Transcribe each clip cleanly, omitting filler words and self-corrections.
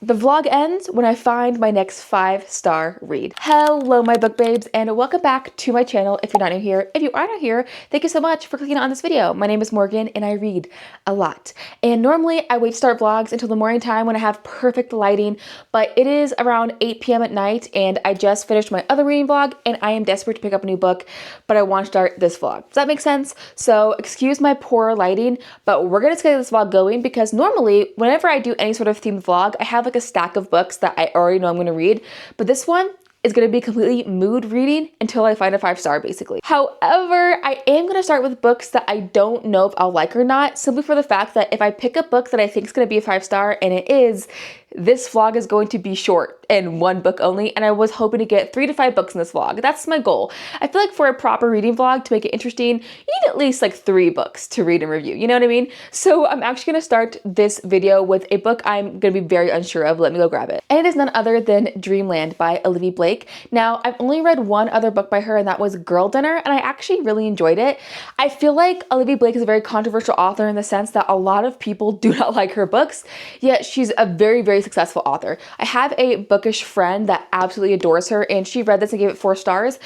The vlog ends when I find my next 5-star read. Hello, my book babes, and welcome back to my channel if you're not new here. If you are new here, thank you so much for clicking on this video. My name is Morgan and I read a lot. And normally I wait to start vlogs until the morning time when I have perfect lighting, but it is around 8 p.m. at night and I just finished my other reading vlog and I am desperate to pick up a new book, but I want to start this vlog. Does that make sense? So excuse my poor lighting, but we're gonna get this vlog going because normally whenever I do any sort of themed vlog, I have like a stack of books that I already know I'm going to read, but this one is going to be completely mood reading until I find a 5-star basically. However, I am going to start with books that I don't know if I'll like or not, simply for the fact that if I pick a book that I think is going to be a 5-star and it is, this vlog is going to be short and one book only, and I was hoping to get 3 to 5 books in this vlog. That's my goal. I feel like for a proper reading vlog, to make it interesting, you need at least like 3 books to read and review, you know what I mean? So I'm actually gonna start this video with a book I'm gonna be very unsure of. Let me go grab it. And it is none other than Dreamland by Olivia Blake. Now, I've only read one other book by her, and that was Girl Dinner, and I actually really enjoyed it. I feel like Olivia Blake is a very controversial author in the sense that a lot of people do not like her books, yet she's a very, very successful author. I have a bookish friend that absolutely adores her, and she read this and gave it 4 stars.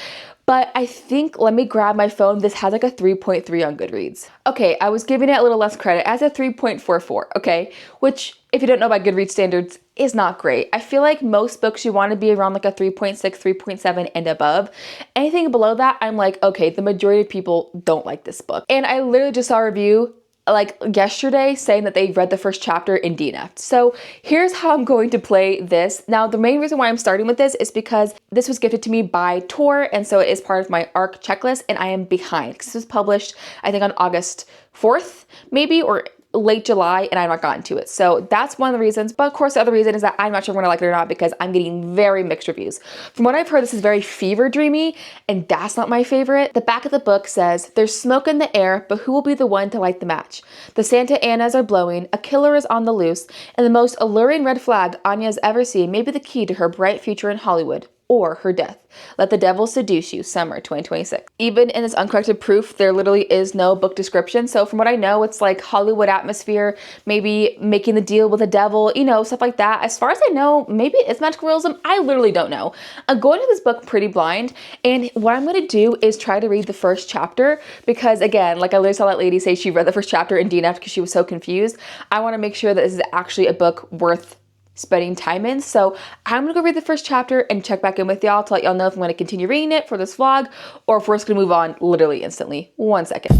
But I think, let me grab my phone, this has like a 3.3 on Goodreads. Okay, I was giving it a little less credit, as a 3.44, okay? Which, if you don't know by Goodreads standards, is not great. I feel like most books you want to be around like a 3.6, 3.7 and above. Anything below that, I'm like, okay, the majority of people don't like this book. And I literally just saw a review like yesterday saying that they read the first chapter in DNF. So here's how I'm going to play this. Now, the main reason why I'm starting with this is because this was gifted to me by Tor, and so it is part of my ARC checklist, and I am behind because this was published, I think, on August 4th, maybe, or late July, and I've not gotten to it. So that's one of the reasons. But of course, the other reason is that I'm not sure I'm gonna like it or not because I'm getting very mixed reviews. From what I've heard, this is very fever dreamy, and that's not my favorite. The back of the book says, "There's smoke in the air, but who will be the one to light the match? The Santa Anas are blowing, a killer is on the loose, and the most alluring red flag Anya's ever seen may be the key to her bright future in Hollywood. Or her death. Let the devil seduce you, summer 2026. Even in this uncorrected proof, there literally is no book description. So from what I know, it's like Hollywood atmosphere, maybe making the deal with the devil, you know, stuff like that. As far as I know, maybe it's magical realism. I literally don't know. I'm going to this book pretty blind. And what I'm going to do is try to read the first chapter because, again, like I literally saw that lady say she read the first chapter in DNF because she was so confused. I want to make sure that this is actually a book worth spending time in. So I'm gonna go read the first chapter and check back in with y'all to let y'all know if I'm gonna continue reading it for this vlog or if we're just gonna move on literally instantly. 1 second.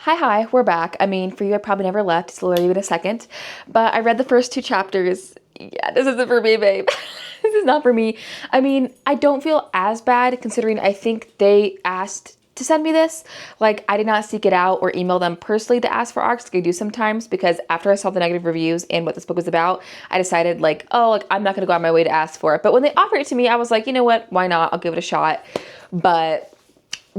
Hi, we're back. I mean, for you, I probably never left. It's literally been a second, but I read the first 2 chapters. Yeah, this isn't for me, babe. This is not for me. I mean, I don't feel as bad considering I think they asked to send me this. Like, I did not seek it out or email them personally to ask for ARCs, like I do sometimes, because after I saw the negative reviews and what this book was about, I decided like, oh, like I'm not gonna go out of my way to ask for it. But when they offered it to me, I was like, you know what, why not? I'll give it a shot. But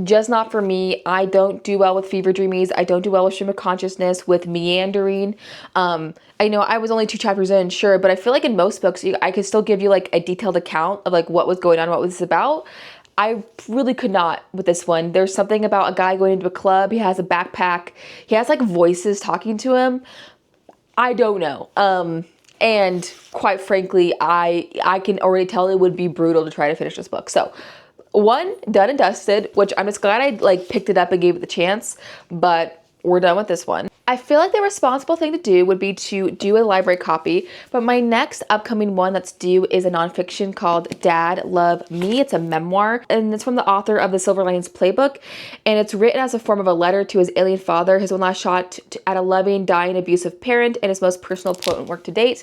just not for me. I don't do well with fever dreamies. I don't do well with stream of consciousness, with meandering. I know I was only 2 chapters in, sure, but I feel like in most books, I could still give you like a detailed account of like what was going on, what was this about. I really could not with this one. There's something about a guy going into a club. He has a backpack. He has like voices talking to him. I don't know. And quite frankly, I can already tell it would be brutal to try to finish this book. So 1, done and dusted, which I'm just glad I like picked it up and gave it the chance, but we're done with this one. I feel like the responsible thing to do would be to do a library copy, but my next upcoming one that's due is a nonfiction called Dad, Love, Me. It's a memoir, and it's from the author of the Silver Linings Playbook, and it's written as a form of a letter to his alien father, his one last shot at a loving, dying, abusive parent, and his most personal potent work to date.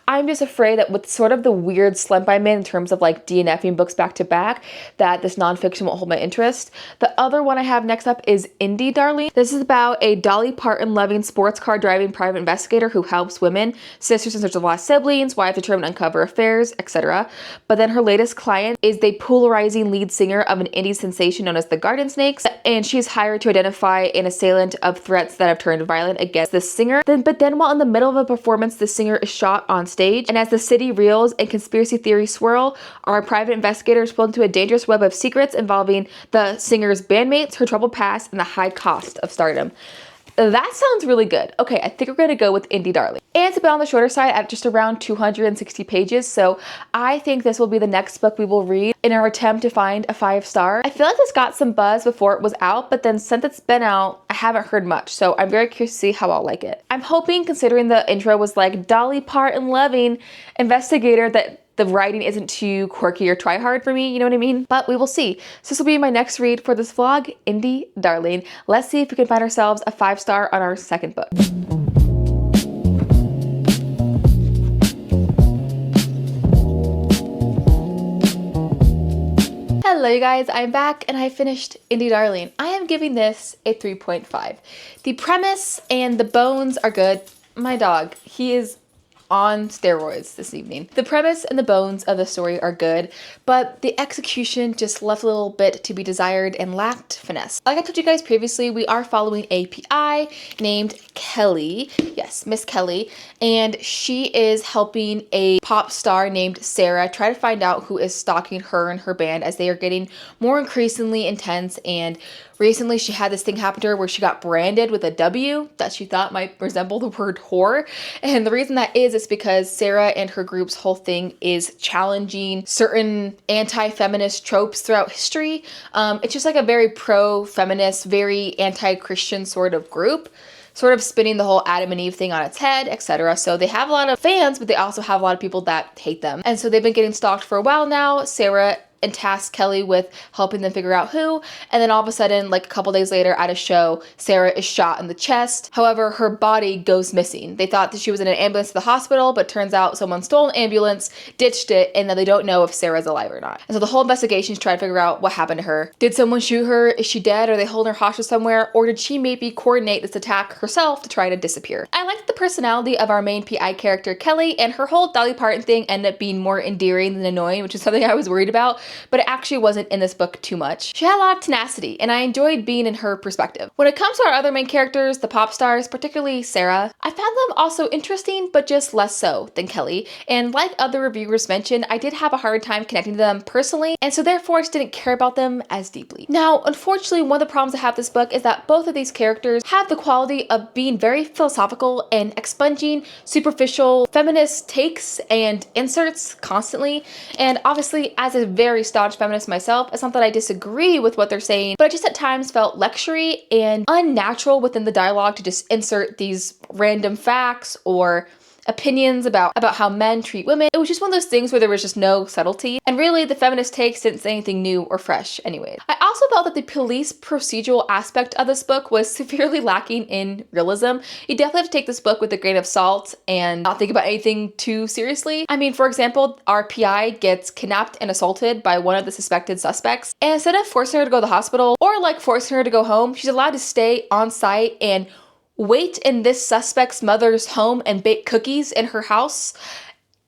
I'm just afraid that with sort of the weird slump I'm in terms of like DNFing books back to back, that this nonfiction won't hold my interest. The other one I have next up is Indie Darling. This is about a Dolly Parton loving sports car driving private investigator who helps women, sisters in search of lost siblings, wives determined to uncover affairs, etc. But then her latest client is the polarizing lead singer of an indie sensation known as the Garden Snakes, and she's hired to identify an assailant of threats that have turned violent against the singer. But then while in the middle of a performance, the singer is shot on stage, and as the city reels and conspiracy theories swirl, our private investigators pull into a dangerous web of secrets involving the singer's bandmates, her troubled past, and the high cost of stardom. That sounds really good. Okay, I think we're gonna go with Indie Darling. And it's a bit on the shorter side at just around 260 pages, so I think this will be the next book we will read in our attempt to find a 5-star. I feel like this got some buzz before it was out, but then since it's been out, I haven't heard much, so I'm very curious to see how I'll like it. I'm hoping, considering the intro was like Dolly Parton loving investigator, that the writing isn't too quirky or try hard for me, you know what I mean? But we will see. So this will be my next read for this vlog, Indie Darling. Let's see if we can find ourselves a 5-star on our second book. Hello you guys, I'm back and I finished Indie Darling. I am giving this a 3.5. The premise and the bones are good. My dog, he is on steroids this evening. The premise and the bones of the story are good, but the execution just left a little bit to be desired and lacked finesse. Like I told you guys previously, we are following a PI named Kelly. Yes, Miss Kelly. And she is helping a pop star named Sarah try to find out who is stalking her and her band as they are getting more increasingly intense. And recently she had this thing happen to her where she got branded with a W that she thought might resemble the word whore. And the reason that is because Sarah and her group's whole thing is challenging certain anti-feminist tropes throughout history. It's just like a very pro-feminist, very anti-Christian sort of group, sort of spinning the whole Adam and Eve thing on its head, etc. So they have a lot of fans, but they also have a lot of people that hate them. And so they've been getting stalked for a while now. Sarah and tasked Kelly with helping them figure out who, and then all of a sudden, like a couple days later at a show, Sarah is shot in the chest. However, her body goes missing. They thought that she was in an ambulance to the hospital, but turns out someone stole an ambulance, ditched it, and then they don't know if Sarah's alive or not. And so the whole investigation is trying to figure out what happened to her. Did someone shoot her? Is she dead? Are they holding her hostage somewhere? Or did she maybe coordinate this attack herself to try to disappear? I liked the personality of our main PI character, Kelly, and her whole Dolly Parton thing ended up being more endearing than annoying, which is something I was worried about, but it actually wasn't in this book too much. She had a lot of tenacity, and I enjoyed being in her perspective. When it comes to our other main characters, the pop stars, particularly Sarah, I found them also interesting, but just less so than Kelly. And like other reviewers mentioned, I did have a hard time connecting to them personally, and so therefore I just didn't care about them as deeply. Now, unfortunately, one of the problems I have with this book is that both of these characters have the quality of being very philosophical and expunging superficial feminist takes and inserts constantly. And obviously, as a very staunch feminist myself, it's not that I disagree with what they're saying, but I just at times felt lectury and unnatural within the dialogue to just insert these random facts or opinions about how men treat women. It was just one of those things where there was just no subtlety, and really the feminist takes didn't say anything new or fresh anyway. I also felt that the police procedural aspect of this book was severely lacking in realism. You definitely have to take this book with a grain of salt and not think about anything too seriously. I mean, for example, our PI gets kidnapped and assaulted by one of the suspected suspects, and instead of forcing her to go to the hospital or like forcing her to go home, she's allowed to stay on site and wait in this suspect's mother's home and bake cookies in her house.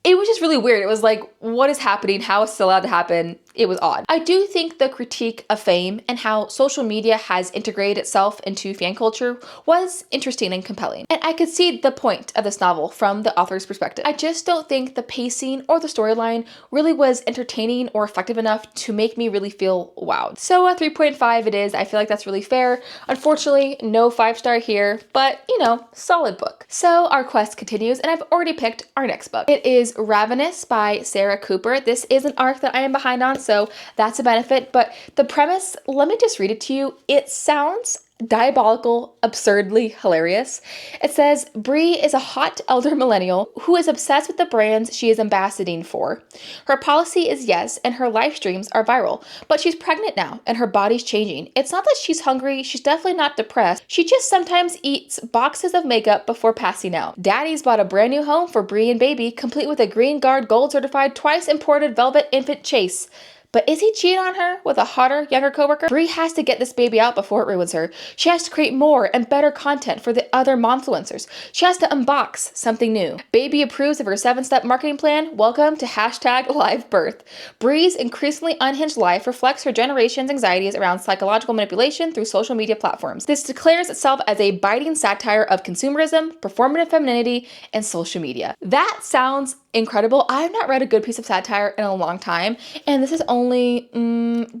It was just really weird. It was like, what is happening? How is this allowed to happen? It was odd. I do think the critique of fame and how social media has integrated itself into fan culture was interesting and compelling. And I could see the point of this novel from the author's perspective. I just don't think the pacing or the storyline really was entertaining or effective enough to make me really feel wowed. So a 3.5 it is. I feel like that's really fair. Unfortunately, no 5-star here, but you know, solid book. So our quest continues, and I've already picked our next book. It is Ravenous by Sarah Cooper. This is an arc that I am behind on, so that's a benefit, but the premise, let me just read it to you. It sounds diabolical, absurdly hilarious. It says, Bree is a hot elder millennial who is obsessed with the brands she is ambassading for. Her policy is yes, and her live streams are viral, but she's pregnant now and her body's changing. It's not that she's hungry, she's definitely not depressed. She just sometimes eats boxes of makeup before passing out. Daddy's bought a brand new home for Bree and baby, complete with a Green Guard Gold certified, twice imported velvet infant chase. But is he cheating on her with a hotter, younger coworker? Bree has to get this baby out before it ruins her. She has to create more and better content for the other momfluencers. She has to unbox something new. Baby approves of her 7-step marketing plan. Welcome to #LiveBirth. Bree's increasingly unhinged life reflects her generation's anxieties around psychological manipulation through social media platforms. This declares itself as a biting satire of consumerism, performative femininity, and social media. That sounds incredible. I have not read a good piece of satire in a long time, and this is only only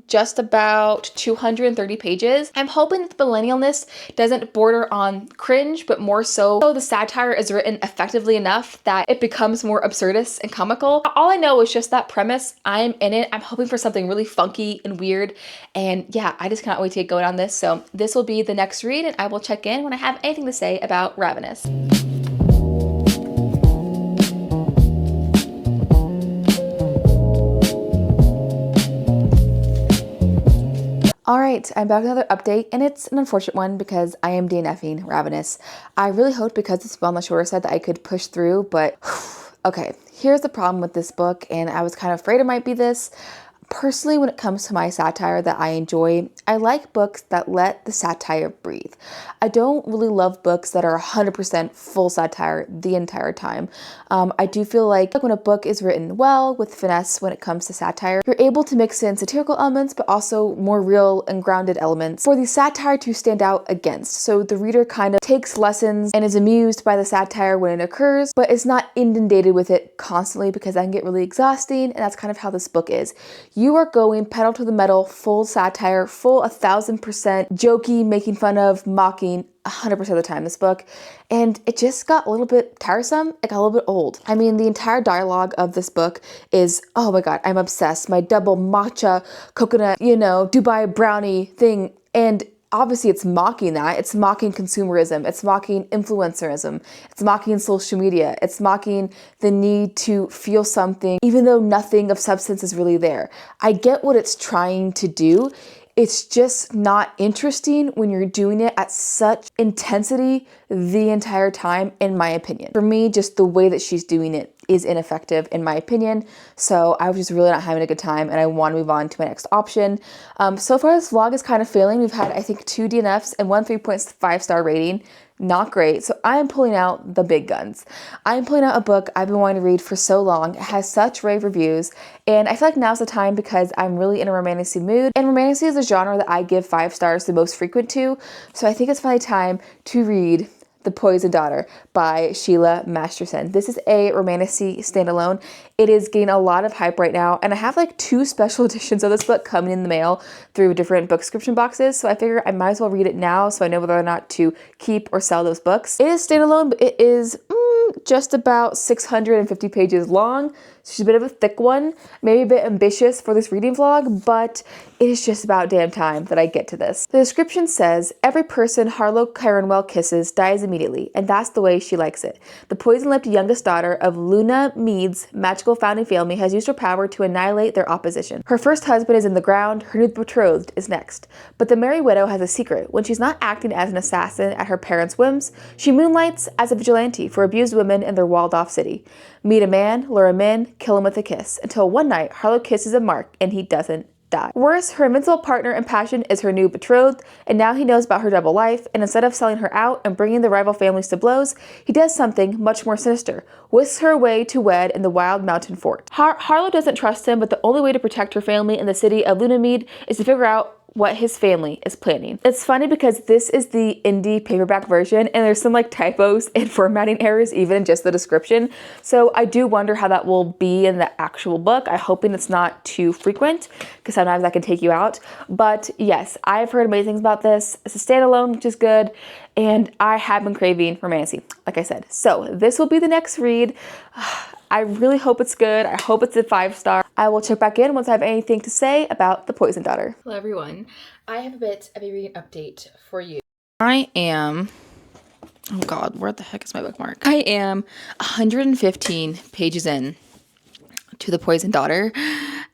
just about 230 pages. I'm hoping that the millennialness doesn't border on cringe, but more so the satire is written effectively enough that it becomes more absurdist and comical. All I know is just that premise. I'm in it. I'm hoping for something really funky and weird. And yeah, I just cannot wait to get going on this. So this will be the next read, and I will check in when I have anything to say about Ravenous. All right, I'm back with another update, and it's an unfortunate one because I am DNFing Ravenous. I really hoped because it's on the shorter side that I could push through, but okay, here's the problem with this book, and I was kind of afraid it might be this. Personally, when it comes to my satire that I enjoy, I like books that let the satire breathe. I don't really love books that are 100% full satire the entire time. I do feel like when a book is written well with finesse when it comes to satire, you're able to mix in satirical elements, but also more real and grounded elements for the satire to stand out against. So the reader kind of takes lessons and is amused by the satire when it occurs, but is not inundated with it constantly because that can get really exhausting, and that's kind of how this book is. You are going pedal to the metal, full satire, full 1000% jokey, making fun of, mocking 100% of the time this book, and it just got a little bit tiresome. It got a little bit old. I mean, the entire dialogue of this book is, oh my god, I'm obsessed. My double matcha coconut, Dubai brownie thing, and obviously it's mocking that. It's mocking consumerism. It's mocking influencerism. It's mocking social media. It's mocking the need to feel something even though nothing of substance is really there. I get what it's trying to do. It's just not interesting when you're doing it at such intensity the entire time, in my opinion. For me, just the way that she's doing it is ineffective, in my opinion. So I was just really not having a good time, and I want to move on to my next option. So far, this vlog is kind of failing. We've had, I think, 2 DNFs and 1 3.5 star rating. Not great. So I am pulling out the big guns. I'm pulling out a book I've been wanting to read for so long. It has such rave reviews, and I feel like now's the time because I'm really in a romantasy mood, and romantasy is a genre that I give 5 stars the most frequent to. So I think it's finally time to read The Poisoned Daughter by Sheila Masterson. This is a romantasy standalone. It is getting a lot of hype right now, and I have like 2 special editions of this book coming in the mail through different book subscription boxes, so I figure I might as well read it now so I know whether or not to keep or sell those books. It is standalone, but it is just about 650 pages long. She's a bit of a thick one, maybe a bit ambitious for this reading vlog, but it is just about damn time that I get to this. The description says, every person Harlow Caronwell kisses dies immediately, and that's the way she likes it. The poison-lipped youngest daughter of Luna Mead's magical founding family has used her power to annihilate their opposition. Her first husband is in the ground, her new betrothed is next. But the merry widow has a secret. When she's not acting as an assassin at her parents' whims, she moonlights as a vigilante for abused women in their walled-off city. Meet a man, lure him in, kill him with a kiss, until one night Harlow kisses a mark and he doesn't die. Worse, her invincible partner in passion is her new betrothed, and now he knows about her double life, and instead of selling her out and bringing the rival families to blows, he does something much more sinister, whisks her away to wed in the wild mountain fort. Harlow doesn't trust him, but the only way to protect her family in the city of Lunamead is to figure out what his family is planning. It's funny because this is the indie paperback version, and there's some like typos and formatting errors even in just the description. So I do wonder how that will be in the actual book. I'm hoping it's not too frequent because sometimes that can take you out. But yes, I've heard amazing things about this. It's a standalone, which is good, and I have been craving romantasy, like I said. So this will be the next read. I really hope it's good. I hope it's a 5 star. I will check back in once I have anything to say about The Poisoned Daughter. Hello everyone. I have a bit of a reading update for you. I am, oh god, where the heck is my bookmark? I am 115 pages in to The Poisoned Daughter.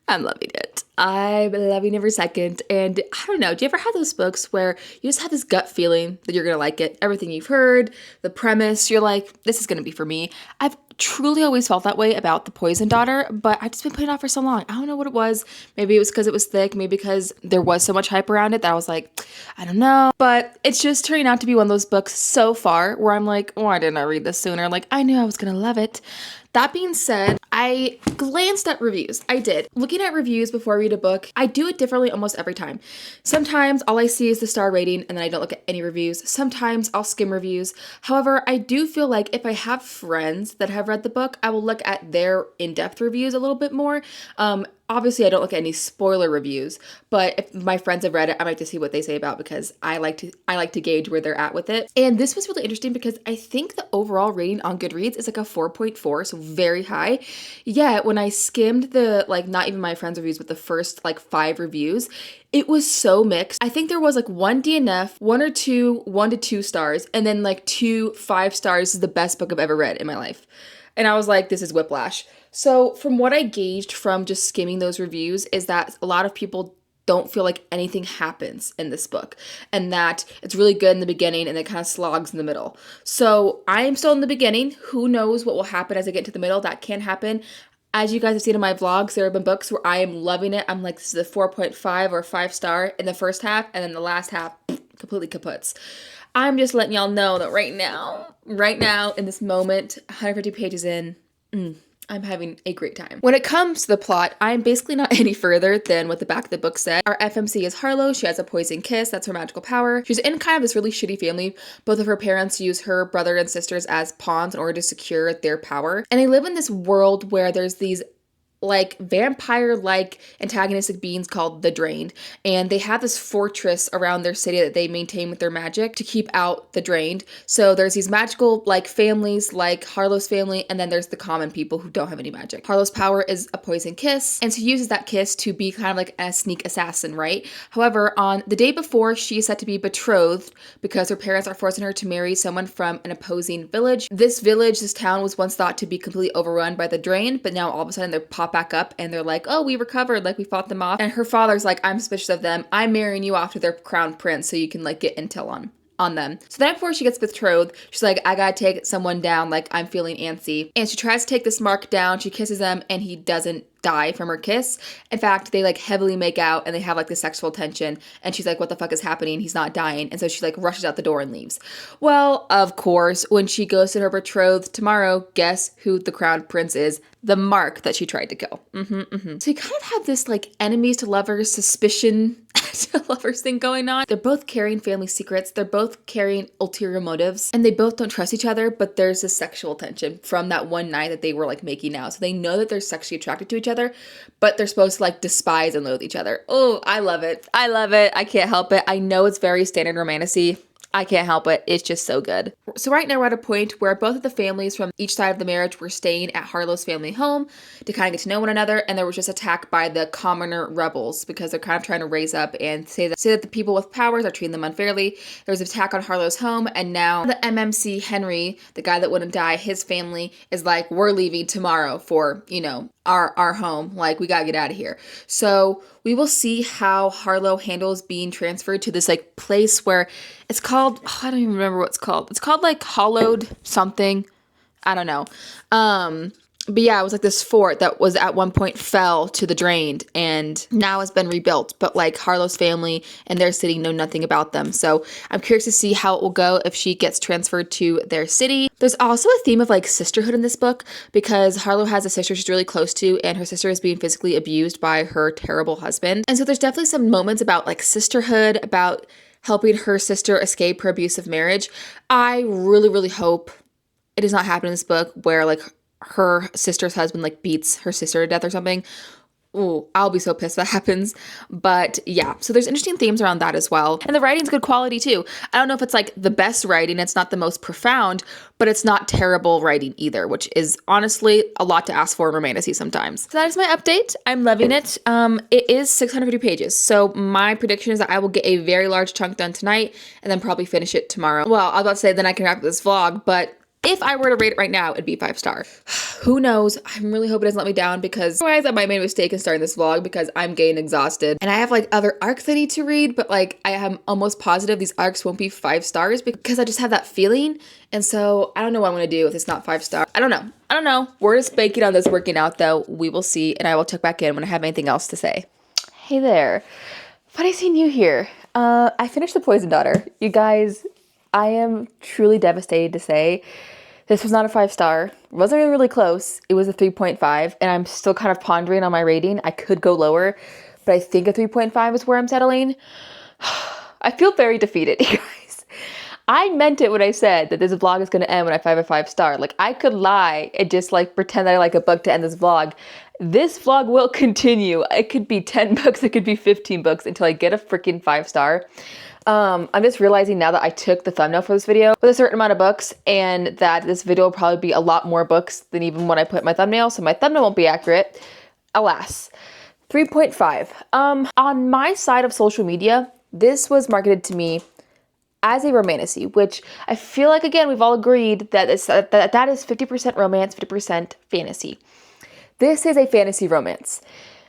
I'm loving it. I'm loving every second. And I don't know, do you ever have those books where you just have this gut feeling that you're gonna like it? Everything you've heard, the premise, you're like, this is gonna be for me. I've truly always felt that way about The Poisoned Daughter, but I've just been putting it off for so long. I don't know what it was. Maybe it was because it was thick, maybe because there was so much hype around it that I was like, I don't know. But it's just turning out to be one of those books so far where I'm like, why didn't I read this sooner? Like, I knew I was gonna love it. That being said, I glanced at reviews. I did. Looking at reviews before I read a book, I do it differently almost every time. Sometimes all I see is the star rating and then I don't look at any reviews. Sometimes I'll skim reviews. However, I do feel like if I have friends that have read the book, I will look at their in-depth reviews a little bit more. Obviously, I don't look at any spoiler reviews, but if my friends have read it, I like to see what they say about it because I like to gauge where they're at with it. And this was really interesting because I think the overall rating on Goodreads is like a 4.4, so very high. Yet when I skimmed the, like, not even my friends' reviews, but the first like 5 reviews, it was so mixed. I think there was like 1 DNF, 1 to 2 stars, and then like 2 5 stars. This is the best book I've ever read in my life. And I was like, this is whiplash. So from what I gauged from just skimming those reviews is that a lot of people don't feel like anything happens in this book and that it's really good in the beginning and it kind of slogs in the middle. So I am still in the beginning. Who knows what will happen as I get to the middle? That can happen. As you guys have seen in my vlogs, there have been books where I am loving it. I'm like, this is a 4.5 or 5 star in the first half, and then the last half completely kaputs. I'm just letting y'all know that right now, in this moment, 150 pages in, I'm having a great time. When it comes to the plot, I'm basically not any further than what the back of the book said. Our FMC is Harlow. She has a poison kiss. That's her magical power. She's in kind of this really shitty family. Both of her parents use her brother and sisters as pawns in order to secure their power. And they live in this world where there's these like vampire-like antagonistic beings called the Drained, and they have this fortress around their city that they maintain with their magic to keep out the Drained. So there's these magical like families like Harlow's family, and then there's the common people who don't have any magic. Harlow's power is a poison kiss, and she uses that kiss to be kind of like a sneak assassin, right? However, on the day before, she is set to be betrothed because her parents are forcing her to marry someone from an opposing village. This town was once thought to be completely overrun by the Drained, but now all of a sudden they're popped back up and they're like, oh, we recovered, like we fought them off. And her father's like, I'm suspicious of them. I'm marrying you off to their crown prince so you can like get intel on them. So the night before she gets betrothed, she's like, I gotta take someone down, like I'm feeling antsy. And she tries to take this mark down, she kisses him, and he doesn't die from her kiss. In fact, they like heavily make out and they have like this sexual tension, and she's like, what the fuck is happening? He's not dying. And so she like rushes out the door and leaves. Well, of course, when she goes to her betrothed tomorrow, guess who the crown prince is? The Mark that she tried to kill. So you kind of have this like enemies to lovers, suspicion to lovers thing going on. They're both carrying family secrets. They're both carrying ulterior motives, and they both don't trust each other, but there's this sexual tension from that one night that they were like making out. So they know that they're sexually attracted to each other, but they're supposed to like despise and loathe each other. Oh, I love it. I love it. I can't help it. I know it's very standard romantasy. I can't help it. It's just so good. So right now we're at a point where both of the families from each side of the marriage were staying at Harlow's family home to kind of get to know one another, and there was just attack by the commoner rebels because they're kind of trying to raise up and say that the people with powers are treating them unfairly. There was an attack on Harlow's home, and now the MMC Henry, the guy that wouldn't die, his family is like, we're leaving tomorrow for, you know, our home. Like, we gotta get out of here. So we will see how Harlow handles being transferred to this like place where it's called, oh, I don't even remember what it's called. It's called like Hollowed something. I don't know. But yeah, it was like this fort that was at one point fell to the Drained and now has been rebuilt. But like Harlow's family and their city know nothing about them. So I'm curious to see how it will go if she gets transferred to their city. There's also a theme of like sisterhood in this book because Harlow has a sister she's really close to, and her sister is being physically abused by her terrible husband. And so there's definitely some moments about like sisterhood, about helping her sister escape her abusive marriage. I really, really hope it does not happen in this book where like her sister's husband like beats her sister to death or something. Ooh, I'll be so pissed if that happens. But yeah, so there's interesting themes around that as well. And the writing's good quality too. I don't know if it's like the best writing, it's not the most profound, but it's not terrible writing either, which is honestly a lot to ask for in romantasy sometimes. So that is my update. I'm loving it. It is 650 pages. So my prediction is that I will get a very large chunk done tonight and then probably finish it tomorrow. Well, I was about to say then I can wrap up this vlog, but if I were to rate it right now, it'd be 5 star. Who knows? I'm really hoping it doesn't let me down because otherwise I might have made a mistake in starting this vlog because I'm getting exhausted. And I have like other arcs I need to read, but like I am almost positive these arcs won't be 5 stars because I just have that feeling. And so I don't know what I'm gonna do if it's not 5 star. I don't know. We're just banking on this working out though. We will see, and I will check back in when I have anything else to say. Hey there. Funny seeing you here. I finished The Poison Daughter. You guys, I am truly devastated to say this was not a 5 star. It wasn't really close. It was a 3.5, and I'm still kind of pondering on my rating. I could go lower, but I think a 3.5 is where I'm settling. I feel very defeated, you guys. I meant it when I said that this vlog is going to end when I have a 5 star. Like, I could lie and just like pretend that I like a book to end this vlog, This vlog will continue. It could be 10 books, it could be 15 books until I get a freaking 5-star. I'm just realizing now that I took the thumbnail for this video with a certain amount of books, and that this video will probably be a lot more books than even when I put my thumbnail, so my thumbnail won't be accurate. Alas. 3.5. On my side of social media, this was marketed to me as a romantasy, which I feel like, again, we've all agreed that that is 50% romance, 50% fantasy. This is a fantasy romance.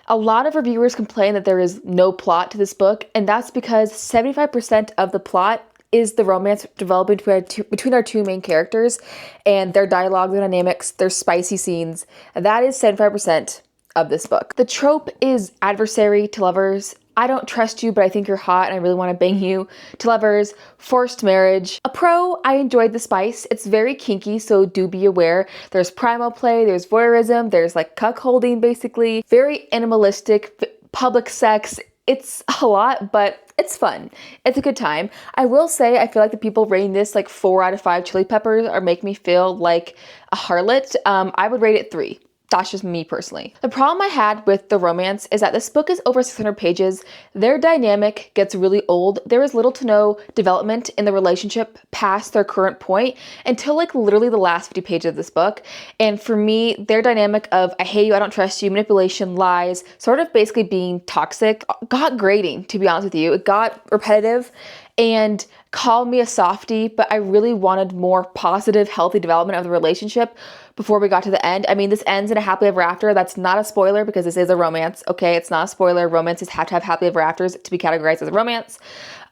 A lot of reviewers complain that there is no plot to this book, and that's because 75% of the plot is the romance developing between our two main characters and their dialogue, their dynamics, their spicy scenes. And that is 75% of this book. The trope is adversary to lovers. I don't trust you, but I think you're hot and I really want to bang you, to lovers, forced marriage. A pro, I enjoyed the spice. It's very kinky, so do be aware. There's primal play, there's voyeurism, there's like cuckolding basically, very animalistic, public sex. It's a lot, but it's fun. It's a good time. I will say, I feel like the people rating this like 4 out of 5 chili peppers or make me feel like a harlot. I would rate it 3. That's just me personally. The problem I had with the romance is that this book is over 600 pages. Their dynamic gets really old. There is little to no development in the relationship past their current point until like literally the last 50 pages of this book. And for me, their dynamic of I hate you, I don't trust you, manipulation, lies, sort of basically being toxic, got grating, to be honest with you. It got repetitive and called me a softie, but I really wanted more positive, healthy development of the relationship before we got to the end. I mean, this ends in a happily ever after. That's not a spoiler because this is a romance, okay? It's not a spoiler. Romances have to have happily ever afters to be categorized as a romance.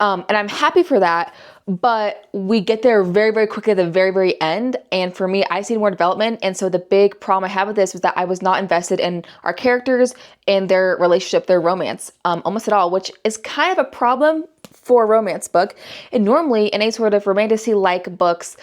And I'm happy for that, but we get there very, very quickly at the very, very end. And for me, I see more development. And so the big problem I have with this was that I was not invested in our characters and their relationship, their romance, almost at all, which is kind of a problem for a romance book. And normally in any sort of romantasy-like books,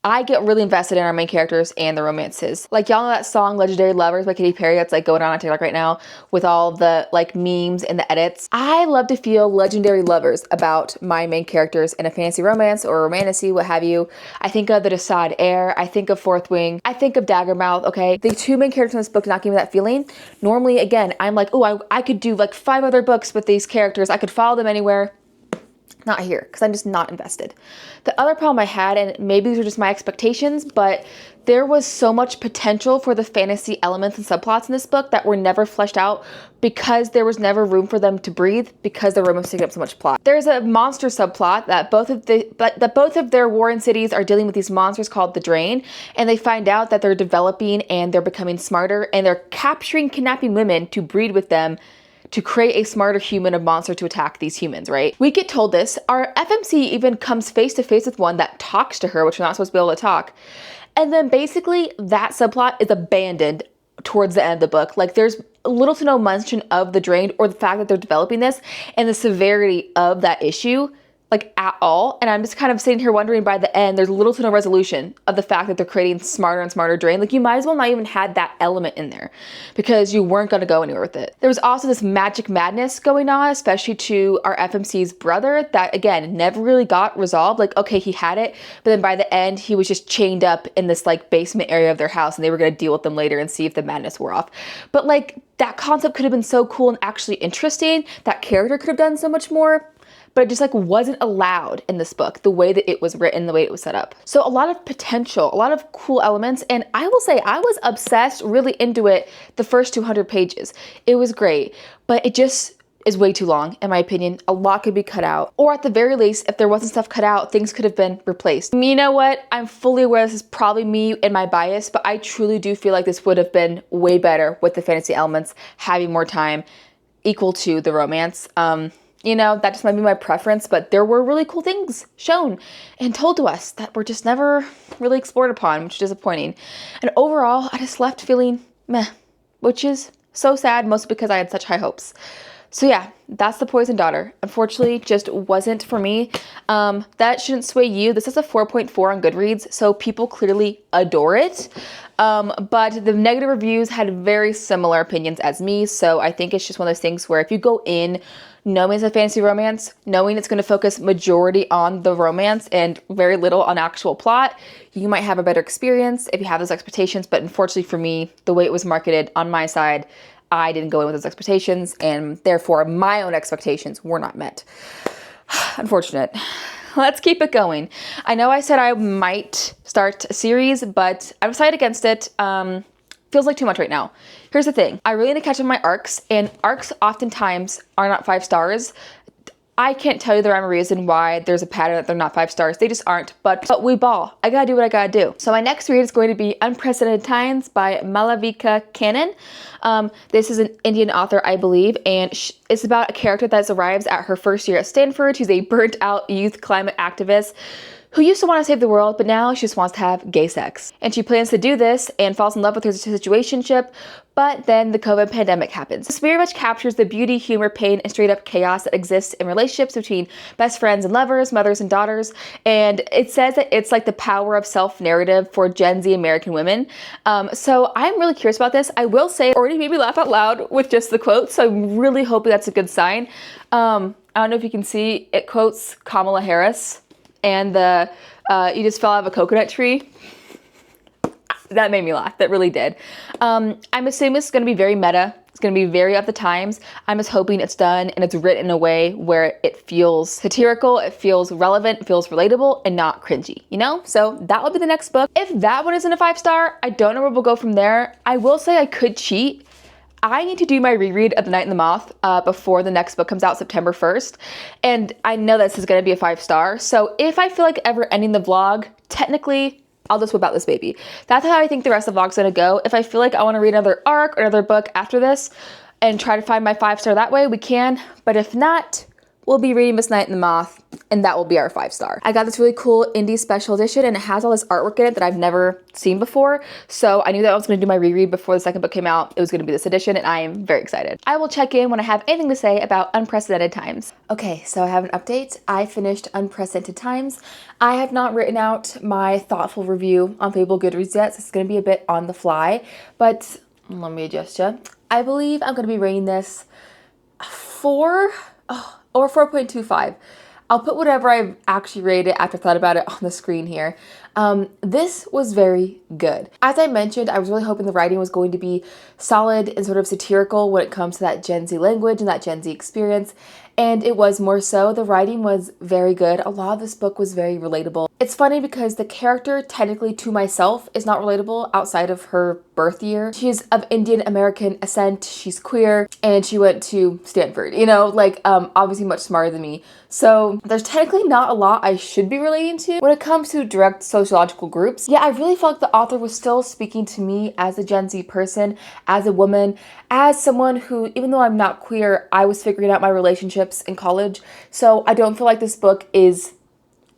I get really invested in our main characters and the romances. Like, y'all know that song Legendary Lovers by Katy Perry that's like going on TikTok right now with all the like memes and the edits. I love to feel legendary lovers about my main characters in a fantasy romance or romantasy, what have you. I think of the Desaad Heir, I think of Fourth Wing, I think of Daggermouth, okay? The two main characters in this book do not give me that feeling. Normally, again, I'm like, oh, I could do like 5 other books with these characters. I could follow them anywhere. Not here, because I'm just not invested. The other problem I had, and maybe these are just my expectations, but there was so much potential for the fantasy elements and subplots in this book that were never fleshed out because there was never room for them to breathe because the romance taking up so much plot. There's a monster subplot that both of their warren cities are dealing with these monsters called the Drain, and they find out that they're developing and they're becoming smarter and they're capturing, kidnapping women to breed with them to create a smarter human, a monster to attack these humans, right? We get told this. Our FMC even comes face to face with one that talks to her, which we're not supposed to be able to talk. And then basically that subplot is abandoned towards the end of the book. Like, there's little to no mention of the Drained or the fact that they're developing this and the severity of that issue, like, at all. And I'm just kind of sitting here wondering by the end, there's little to no resolution of the fact that they're creating smarter and smarter Drain. Like, you might as well not even had that element in there because you weren't going to go anywhere with it. There was also this magic madness going on, especially to our FMC's brother that, again, never really got resolved. Like, okay, he had it, but then by the end, he was just chained up in this like basement area of their house and they were going to deal with them later and see if the madness wore off. But like, that concept could have been so cool and actually interesting. That character could have done so much more. But it just like wasn't allowed in this book, the way that it was written, the way it was set up. So a lot of potential, a lot of cool elements. And I will say I was obsessed, really into it the first 200 pages. It was great, but it just is way too long, in my opinion. A lot could be cut out. Or at the very least, if there wasn't stuff cut out, things could have been replaced. You know what? I'm fully aware this is probably me and my bias, but I truly do feel like this would have been way better with the fantasy elements, having more time equal to the romance. You know, that just might be my preference, but there were really cool things shown and told to us that were just never really explored upon, which is disappointing. And overall, I just left feeling meh, which is so sad, mostly because I had such high hopes. So yeah, that's The Poisoned Daughter. Unfortunately, just wasn't for me. That shouldn't sway you. This is a 4.4 on Goodreads, so people clearly adore it. But the negative reviews had very similar opinions as me, so I think it's just one of those things where if you go in knowing it's a fantasy romance, knowing it's going to focus majority on the romance and very little on actual plot, you might have a better experience if you have those expectations. But unfortunately for me, the way it was marketed on my side, I didn't go in with those expectations, and therefore my own expectations were not met. Unfortunate. Let's keep it going. I know I said I might start a series, but I've decided against it. Feels like too much right now. Here's the thing. I really need to catch up on my arcs, and arcs oftentimes are not 5 stars. I can't tell you the rhyme or reason why there's a pattern that they're not 5 stars. They just aren't, but we ball. I gotta do what I gotta do. So my next read is going to be Unprecedented Times by Malavika Kannan. This is an Indian author, I believe, and it's about a character that arrives at her first year at Stanford. She's a burnt out youth climate activist who used to want to save the world, but now she just wants to have gay sex. And she plans to do this and falls in love with her situationship, but then the COVID pandemic happens. This very much captures the beauty, humor, pain, and straight up chaos that exists in relationships between best friends and lovers, mothers and daughters. And it says that it's like the power of self-narrative for Gen Z American women. So I'm really curious about this. I will say, it already made me laugh out loud with just the quote, so I'm really hoping that's a good sign. I don't know if you can see, it quotes Kamala Harris. And the you just fell out of a coconut tree. That made me laugh. That really did. I'm assuming it's going to be very meta. It's going to be very of the times. I'm just hoping it's done and it's written in a way where it feels satirical, it feels relevant, it feels relatable, and not cringy, you know? So that will be the next book. If that one isn't a 5 star, I don't know where we'll go from there. I will say I could cheat. I need to do my reread of The Night and the Moth before the next book comes out September 1st. And I know this is going to be a 5 star. So if I feel like ever ending the vlog, technically, I'll just whip out this baby. That's how I think the rest of the vlog's going to go. If I feel like I want to read another arc or another book after this and try to find my 5 star that way, we can. But if not, we'll be reading Miss Night and the Moth, and that will be our 5 star. I got this really cool indie special edition, and it has all this artwork in it that I've never seen before. So I knew that I was going to do my reread before the second book came out. It was going to be this edition, and I am very excited. I will check in when I have anything to say about Unprecedented Times. Okay, so I have an update. I finished Unprecedented Times. I have not written out my thoughtful review on Fable Goodreads yet, so it's going to be a bit on the fly. But let me adjust you. I believe I'm going to be rating this 4 or 4.25. I'll put whatever I've actually rated after I thought about it on the screen here. This was very good. As I mentioned, I was really hoping the writing was going to be solid and sort of satirical when it comes to that Gen Z language and that Gen Z experience. And it was more so. The writing was very good. A lot of this book was very relatable. It's funny because the character, technically to myself, is not relatable outside of her birth year. She's of Indian American ascent, she's queer, and she went to Stanford, you know, like obviously much smarter than me. So there's technically not a lot I should be relating to when it comes to direct sociological groups. Yeah, I really felt like the author was still speaking to me as a Gen Z person, as a woman, as someone who, even though I'm not queer, I was figuring out my relationships in college. So I don't feel like this book is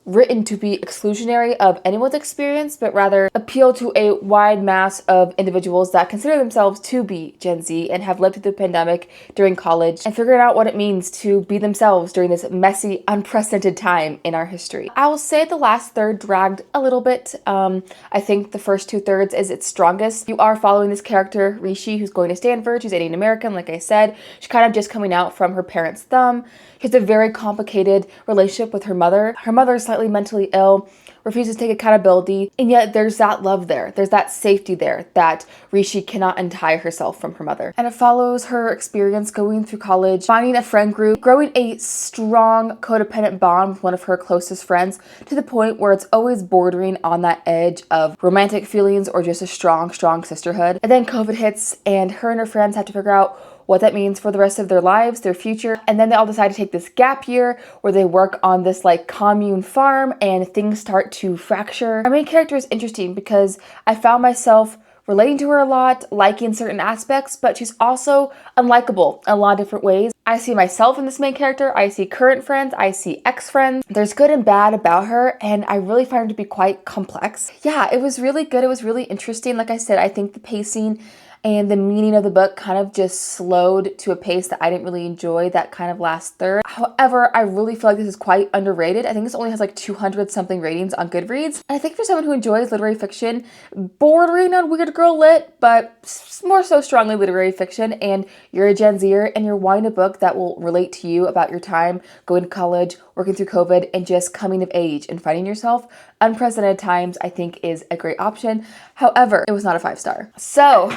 written to be exclusionary of anyone's experience, but rather appeal to a wide mass of individuals that consider themselves to be Gen Z and have lived through the pandemic during college and figuring out what it means to be themselves during this messy, unprecedented time in our history. I will say the last third dragged a little bit. I think the first 2/3 is its strongest. You are following this character, Rishi, who's going to Stanford. She's Indian American, like I said. She's kind of just coming out from her parents' thumb. She has a very complicated relationship with her mother. Her mother is slightly mentally ill, refuses to take accountability, and yet there's that love there. There's that safety there that Rishi cannot untie herself from her mother. And it follows her experience going through college, finding a friend group, growing a strong codependent bond with one of her closest friends to the point where it's always bordering on that edge of romantic feelings or just a strong sisterhood. And then COVID hits and her friends have to figure out what that means for the rest of their lives, their future. And then they all decide to take this gap year where they work on this like commune farm and things start to fracture. Our main character is interesting because I found myself relating to her a lot, liking certain aspects, but she's also unlikable in a lot of different ways. I see myself in this main character, I see current friends, I see ex-friends. There's good and bad about her, and I really find her to be quite complex. Yeah, it was really good, it was really interesting. Like I said, I think the pacing and the meaning of the book kind of just slowed to a pace that I didn't really enjoy that kind of last third. However, I really feel like this is quite underrated. I think this only has like 200 something ratings on Goodreads. And I think for someone who enjoys literary fiction, bordering on weird girl lit, but more so strongly literary fiction, and you're a Gen Zer and you're wanting a book that will relate to you about your time going to college, working through COVID, and just coming of age and finding yourself, unprecedented times, I think is a great option. However, it was not a 5-star. So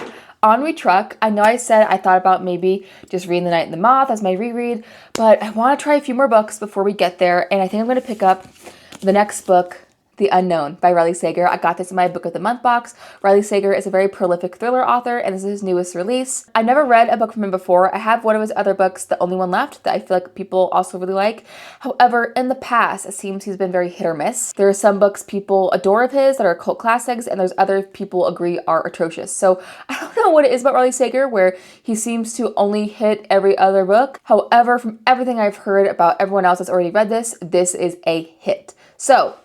on we truck. I know I said I thought about maybe just reading The Night and the Moth as my reread, but I want to try a few more books before we get there, and I think I'm going to pick up the next book, The Unknown by Riley Sager. I got this in my Book of the Month box. Riley Sager is a very prolific thriller author, and this is his newest release. I've never read a book from him before. I have one of his other books, The Only One Left, that I feel like people also really like. However, in the past, it seems he's been very hit or miss. There are some books people adore of his that are cult classics, and there's other people agree are atrocious. So I don't know what it is about Riley Sager where he seems to only hit every other book. However, from everything I've heard about everyone else that's already read this is a hit. So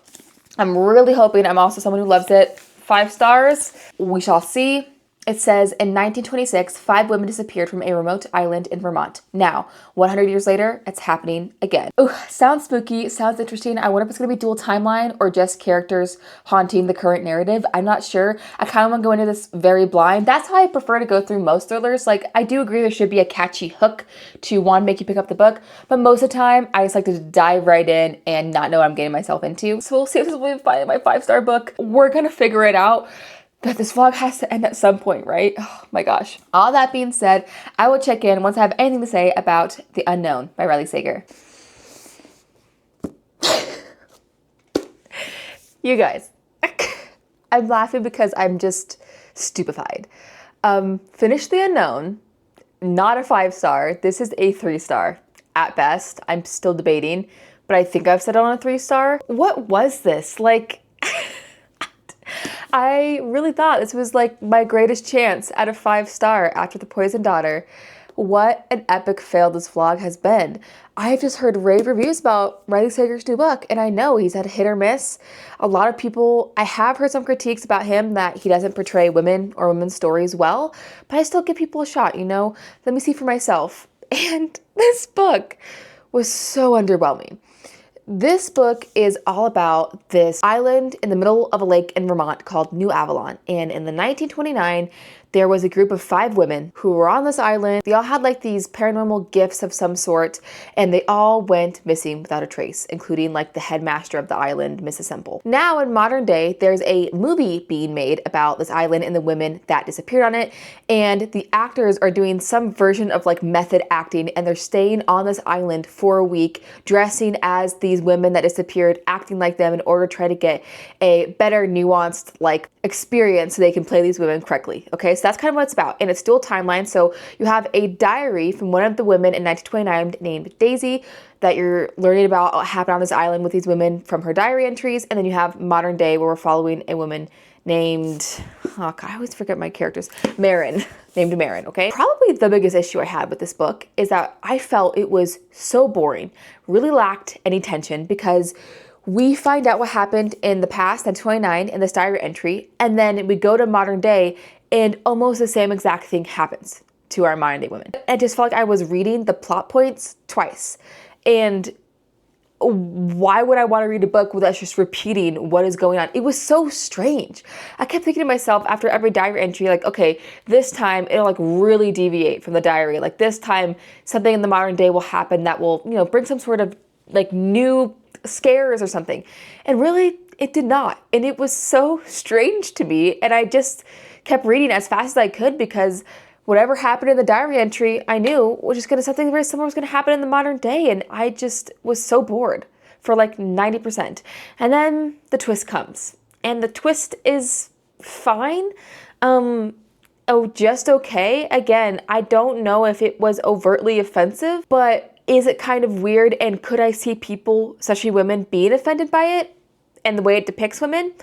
I'm really hoping. I'm also someone who loves it. 5 stars. We shall see. It says, in 1926, 5 women disappeared from a remote island in Vermont. Now, 100 years later, it's happening again. Ooh, sounds spooky, sounds interesting. I wonder if it's going to be dual timeline or just characters haunting the current narrative. I'm not sure. I kind of want to go into this very blind. That's how I prefer to go through most thrillers. Like, I do agree there should be a catchy hook to one, make you pick up the book, but most of the time, I just like to dive right in and not know what I'm getting myself into. So we'll see if this will be finally my 5-star book. We're going to figure it out. But this vlog has to end at some point, right? Oh my gosh. All that being said, I will check in once I have anything to say about The Unknown by Riley Sager. You guys, I'm laughing because I'm just stupefied. Finished The Unknown, not a 5-star. This is a 3-star at best. I'm still debating, but I think I've settled on a 3-star. What was this? Like, I really thought this was like my greatest chance at a 5-star after The Poisoned Daughter. What an epic fail this vlog has been. I've just heard rave reviews about Riley Sager's new book, and I know he's had hit or miss. A lot of people, I have heard some critiques about him that he doesn't portray women or women's stories well, but I still give people a shot, you know? Let me see for myself. And this book was so underwhelming. This book is all about this island in the middle of a lake in Vermont called New Avalon. And in the 1929, there was a group of 5 women who were on this island. They all had like these paranormal gifts of some sort, and they all went missing without a trace, including like the headmaster of the island, Mrs. Semple. Now in modern day, there's a movie being made about this island and the women that disappeared on it, and the actors are doing some version of like method acting, and they're staying on this island for a week, dressing as these women that disappeared, acting like them in order to try to get a better nuanced like experience so they can play these women correctly. Okay, so that's kind of what it's about, and it's dual timeline. So you have a diary from one of the women in 1929 named Daisy that you're learning about what happened on this island with these women from her diary entries, and then you have modern day where we're following a woman named, oh God, I always forget my characters, Marin, named Marin, okay? Probably the biggest issue I had with this book is that I felt it was so boring, really lacked any tension, because we find out what happened in the past, in 29, in this diary entry, and then we go to modern day, and almost the same exact thing happens to our modern day women. I just felt like I was reading the plot points twice, and why would I want to read a book that's just repeating what is going on? It was so strange. I kept thinking to myself after every diary entry, like, okay, this time it'll like really deviate from the diary. Like this time something in the modern day will happen that will, you know, bring some sort of like new scares or something. And really, it did not. And it was so strange to me. And I just kept reading as fast as I could because whatever happened in the diary entry, I knew was just something very similar was gonna happen in the modern day. And I just was so bored for like 90%. And then the twist comes. And the twist is fine. Just okay. Again, I don't know if it was overtly offensive, but is it kind of weird, and could I see people, especially women, being offended by it and the way it depicts women?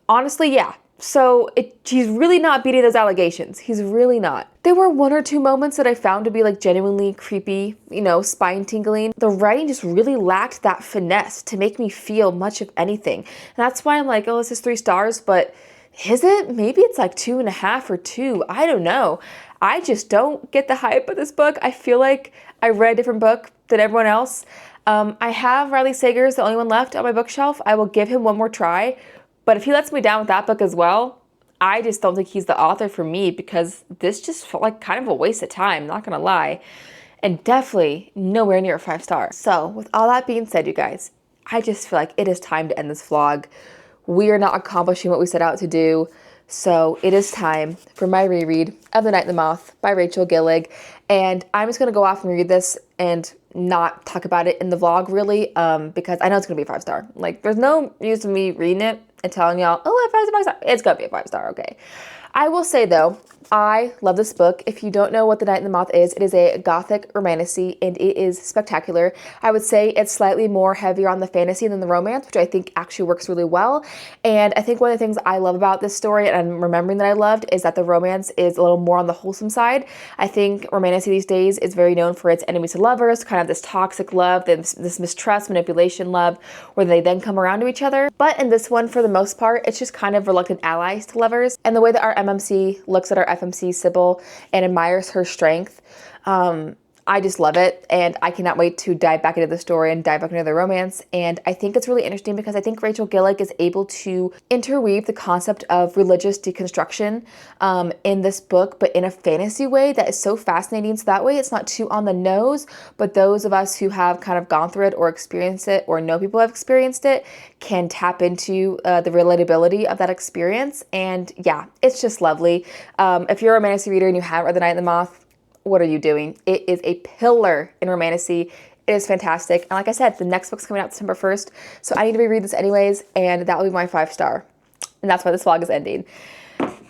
Honestly, yeah. So he's really not beating those allegations. He's really not. There were 1 or 2 moments that I found to be like genuinely creepy, you know, spine tingling. The writing just really lacked that finesse to make me feel much of anything. And that's why I'm like, oh, this is 3 stars, but Is it? Maybe it's like 2.5 or 2. I don't know. I just don't get the hype of this book. I feel like I read a different book than everyone else. I have Riley Sager's the only one left on my bookshelf. I will give him one more try. But if he lets me down with that book as well, I just don't think he's the author for me, because this just felt like kind of a waste of time, not gonna lie. And definitely nowhere near a 5 star. So with all that being said, you guys, I just feel like it is time to end this vlog. We are not accomplishing what we set out to do. So it is time for my reread of The Night and the Moth by Rachel Gillig. And I'm just gonna go off and read this and not talk about it in the vlog really, because I know it's gonna be a 5 star. Like, there's no use in me reading it and telling y'all, oh, if it's a 5 star, it's gonna be a 5 star, okay. I will say though, I love this book. If you don't know what The Night and the Moth is, it is a gothic romantasy and it is spectacular. I would say it's slightly more heavier on the fantasy than the romance, which I think actually works really well. And I think one of the things I love about this story, and I'm remembering that I loved, is that the romance is a little more on the wholesome side. I think romantasy these days is very known for its enemies to lovers, kind of this toxic love, this mistrust, manipulation love, where they then come around to each other. But in this one, for the most part, it's just kind of reluctant allies to lovers. And the way that our MMC looks at our FMC Sybil and admires her strength, I just love it, and I cannot wait to dive back into the story and dive back into the romance. And I think it's really interesting because I think Rachel Gillig is able to interweave the concept of religious deconstruction in this book, but in a fantasy way that is so fascinating. So that way it's not too on the nose, but those of us who have kind of gone through it or experienced it or know people who have experienced it can tap into the relatability of that experience. And yeah, it's just lovely. If you're a romantasy reader and you haven't read The Night and the Moth, what are you doing? It is a pillar in romantasy. It is fantastic. And like I said, the next book's coming out December 1st, so I need to reread this anyways, and that will be my 5 star. And that's why this vlog is ending.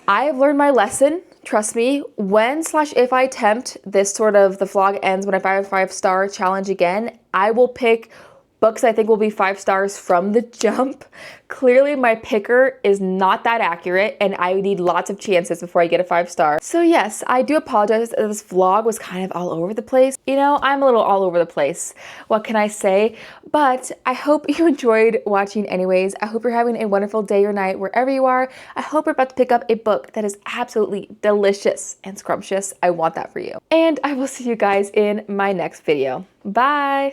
I have learned my lesson. Trust me, when/if I attempt this sort of the vlog ends when I buy a 5 star challenge again, I will pick books I think will be 5 stars from the jump. Clearly my picker is not that accurate and I need lots of chances before I get a 5 star. So yes, I do apologize that this vlog was kind of all over the place. You know, I'm a little all over the place. What can I say? But I hope you enjoyed watching anyways. I hope you're having a wonderful day or night wherever you are. I hope you're about to pick up a book that is absolutely delicious and scrumptious. I want that for you. And I will see you guys in my next video. Bye!